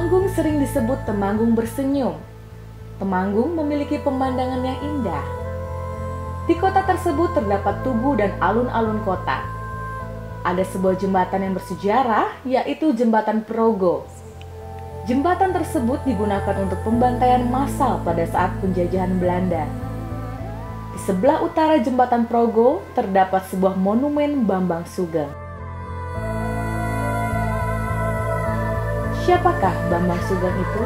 Temanggung sering disebut Temanggung bersenyum. Temanggung memiliki pemandangan yang indah. Di kota tersebut terdapat tugu dan alun-alun kota. Ada sebuah jembatan yang bersejarah, yaitu Jembatan Progo. Jembatan tersebut digunakan untuk pembantaian massal pada saat penjajahan Belanda. Di sebelah utara Jembatan Progo terdapat sebuah monumen Bambang Sugeng. Siapakah Bambang Sugeng itu?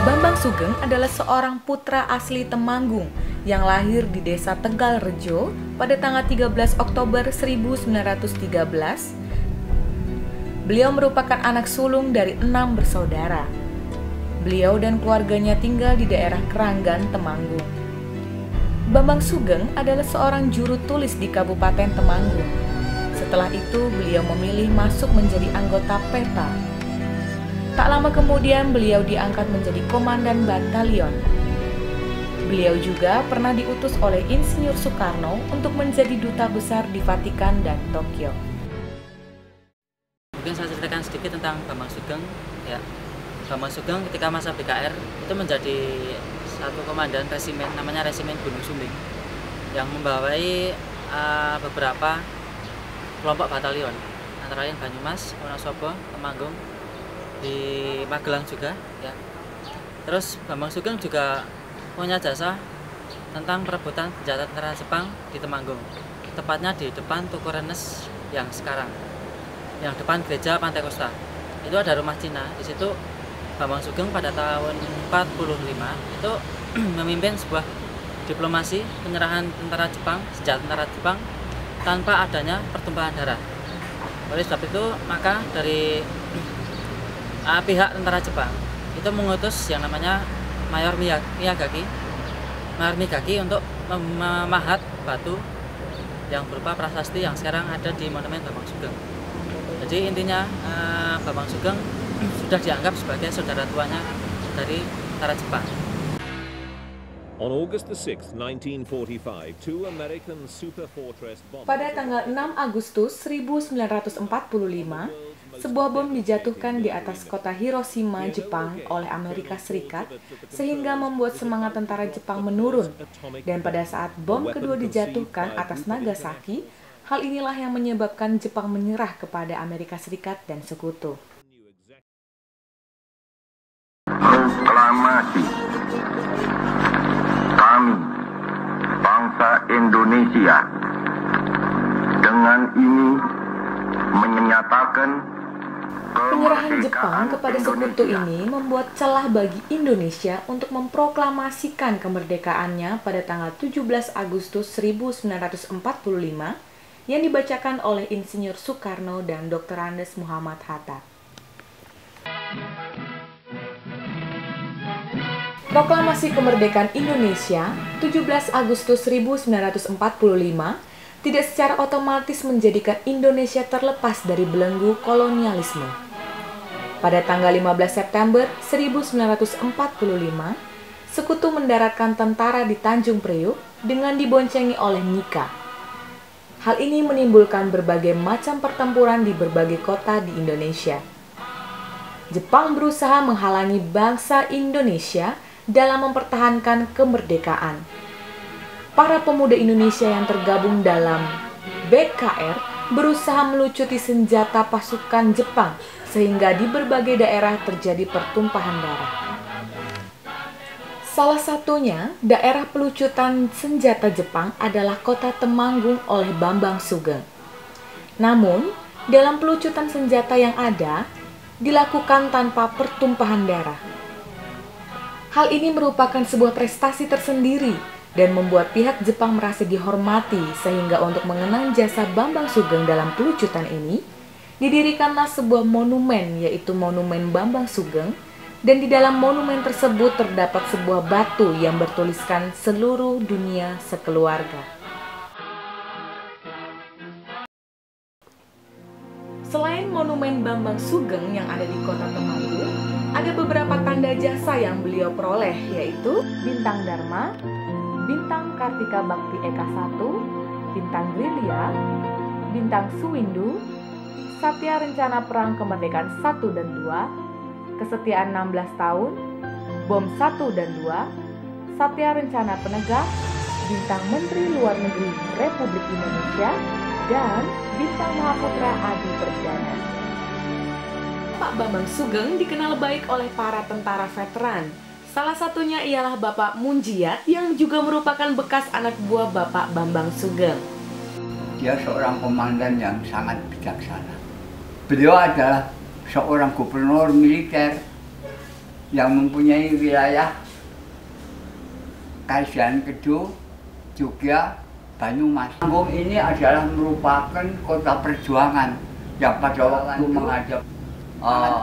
Bambang Sugeng adalah seorang putra asli Temanggung yang lahir di desa Tegal Rejo pada tanggal 13 Oktober 1913. Beliau merupakan anak sulung dari 6 bersaudara. Beliau dan keluarganya tinggal di daerah Keranggan, Temanggung. Bambang Sugeng adalah seorang juru tulis di Kabupaten Temanggung. Setelah itu, beliau memilih masuk menjadi anggota PETA. Tak lama kemudian, beliau diangkat menjadi komandan batalion. Beliau juga pernah diutus oleh Insinyur Soekarno untuk menjadi duta besar di Vatikan dan Tokyo. Mungkin saya ceritakan sedikit tentang Bambang Sugeng. Ya, Bambang Sugeng ketika masa BKR itu menjadi satu komandan resimen, namanya Resimen Gunung Sumbing, yang membawai beberapa kelompok batalion, antara lain Banyumas, Wonosobo, Temanggung, di Magelang juga. Ya. Terus Bambang Sugeng juga punya jasa tentang perebutan senjata tentara Jepang di Temanggung, tepatnya di depan Tuku Renes yang sekarang, yang depan gereja Pantai Kosta. Itu ada rumah Cina. Di situ Bambang Sugeng pada tahun 45 itu memimpin sebuah diplomasi penyerahan tentara Jepang, senjata tentara Jepang tanpa adanya pertumpahan darah. Oleh sebab itu, maka dari pihak tentara Jepang itu mengutus yang namanya Mayor Miyagaki untuk memahat batu yang berupa prasasti yang sekarang ada di Monumen Bambang Sugeng. Jadi intinya Bambang Sugeng sudah dianggap sebagai saudara tuanya dari tentara Jepang. On August 6, 1945, two American Super Fortress bombers... Pada tanggal 6 Agustus 1945, sebuah bom dijatuhkan di atas kota Hiroshima, Jepang oleh Amerika Serikat sehingga membuat semangat tentara Jepang menurun. Dan pada saat bom kedua dijatuhkan atas Nagasaki, hal inilah yang menyebabkan Jepang menyerah kepada Amerika Serikat dan sekutu. Proklamasi kami, bangsa Indonesia, dengan ini menyatakan penyerahan Jepang kepada sekutu ini membuat celah bagi Indonesia untuk memproklamasikan kemerdekaannya pada tanggal 17 Agustus 1945 yang dibacakan oleh Insinyur Soekarno dan Dr. Andes Muhammad Hatta. Proklamasi Kemerdekaan Indonesia 17 Agustus 1945 tidak secara otomatis menjadikan Indonesia terlepas dari belenggu kolonialisme. Pada tanggal 15 September 1945, sekutu mendaratkan tentara di Tanjung Priuk dengan diboncengi oleh Nika. Hal ini menimbulkan berbagai macam pertempuran di berbagai kota di Indonesia. Jepang berusaha menghalangi bangsa Indonesia dalam mempertahankan kemerdekaan. Para pemuda Indonesia yang tergabung dalam BKR berusaha melucuti senjata pasukan Jepang sehingga di berbagai daerah terjadi pertumpahan darah. Salah satunya, daerah pelucutan senjata Jepang adalah kota Temanggung oleh Bambang Sugeng. Namun, dalam pelucutan senjata yang ada, dilakukan tanpa pertumpahan darah. Hal ini merupakan sebuah prestasi tersendiri dan membuat pihak Jepang merasa dihormati sehingga untuk mengenang jasa Bambang Sugeng dalam pelucutan ini, didirikanlah sebuah monumen yaitu Monumen Bambang Sugeng, dan di dalam monumen tersebut terdapat sebuah batu yang bertuliskan seluruh dunia sekeluarga. Selain Monumen Bambang Sugeng yang ada di kota Temanggung, ada beberapa tanda jasa yang beliau peroleh, yaitu Bintang Dharma, Bintang Kartika Bakti Eka 1, Bintang Grilia, Bintang Suwindu, Satya Rencana Perang Kemerdekaan 1 dan 2, Kesetiaan 16 tahun, Bom 1 dan 2, Satya Rencana Penegak, Bintang Menteri Luar Negeri Republik Indonesia, dan Bintang Mahaputra Adi Perdana. Pak Bambang Sugeng dikenal baik oleh para tentara veteran. Salah satunya ialah Bapak Munjiat yang juga merupakan bekas anak buah Bapak Bambang Sugeng. Dia seorang komandan yang sangat bijaksana. Beliau adalah seorang gubernur militer yang mempunyai wilayah Kaishan Kedo, Jogja, Banyumas. Kampung ini adalah merupakan kota perjuangan yang pada waktu menghadap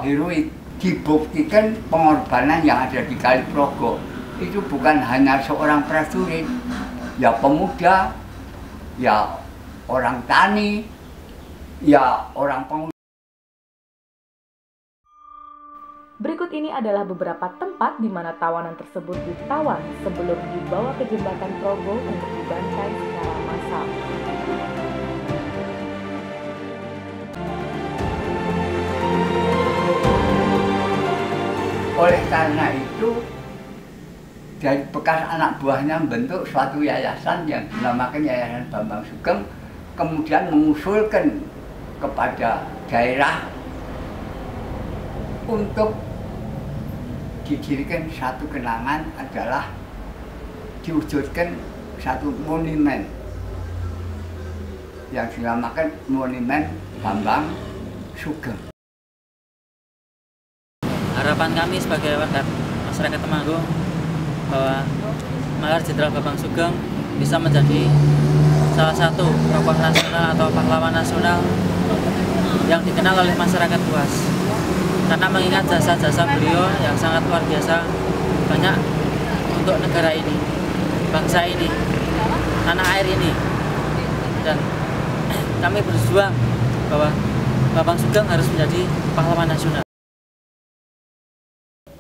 heroik. Dibuktikan pengorbanan yang ada di Kaliprogo itu bukan hanya seorang prajurit, ya pemuda, ya orang tani, ya orang pengusaha. Berikut ini adalah beberapa tempat di mana tawanan tersebut ditawan sebelum dibawa ke jembatan Progo untuk dibantai secara massal. Oleh karena itu, dari bekas anak buahnya membentuk suatu yayasan yang dinamakan Yayasan Bambang Sugeng, kemudian mengusulkan kepada daerah untuk didirikan satu kenangan, adalah diwujudkan satu monumen yang dinamakan Monumen Bambang Sugeng. Harapan kami sebagai warga masyarakat Temanggung bahwa Mayor Jenderal Bambang Sugeng bisa menjadi salah satu tokoh nasional atau pahlawan nasional yang dikenal oleh masyarakat luas, karena mengingat jasa-jasa beliau yang sangat luar biasa banyak untuk negara ini, bangsa ini, tanah air ini, dan kami berjuang bahwa Bambang Sugeng harus menjadi pahlawan nasional.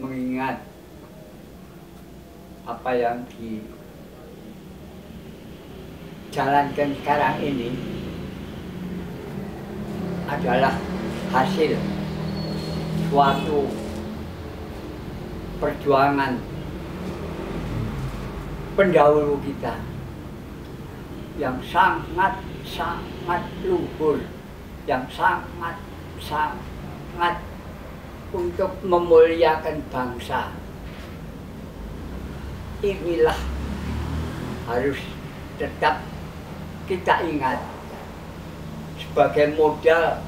Mengingat apa yang dijalankan sekarang ini adalah hasil suatu perjuangan pendahulu kita yang sangat luhur, yang sangat untuk memuliakan bangsa. Inilah harus tetap kita ingat sebagai modal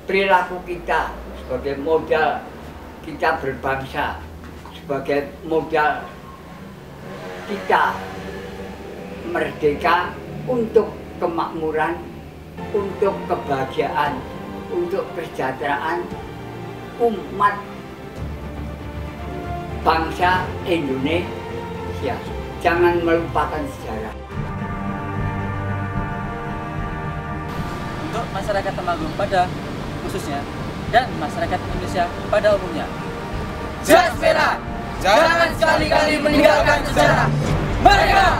perilaku kita, sebagai modal kita berbangsa, sebagai modal kita merdeka untuk kemakmuran, untuk kebahagiaan, untuk kesejahteraan umat bangsa Indonesia. Jangan melupakan sejarah. Untuk masyarakat Temanggung pada khususnya dan masyarakat Indonesia pada umumnya, Jas merah, jangan sekali-kali meninggalkan sejarah. Merdeka!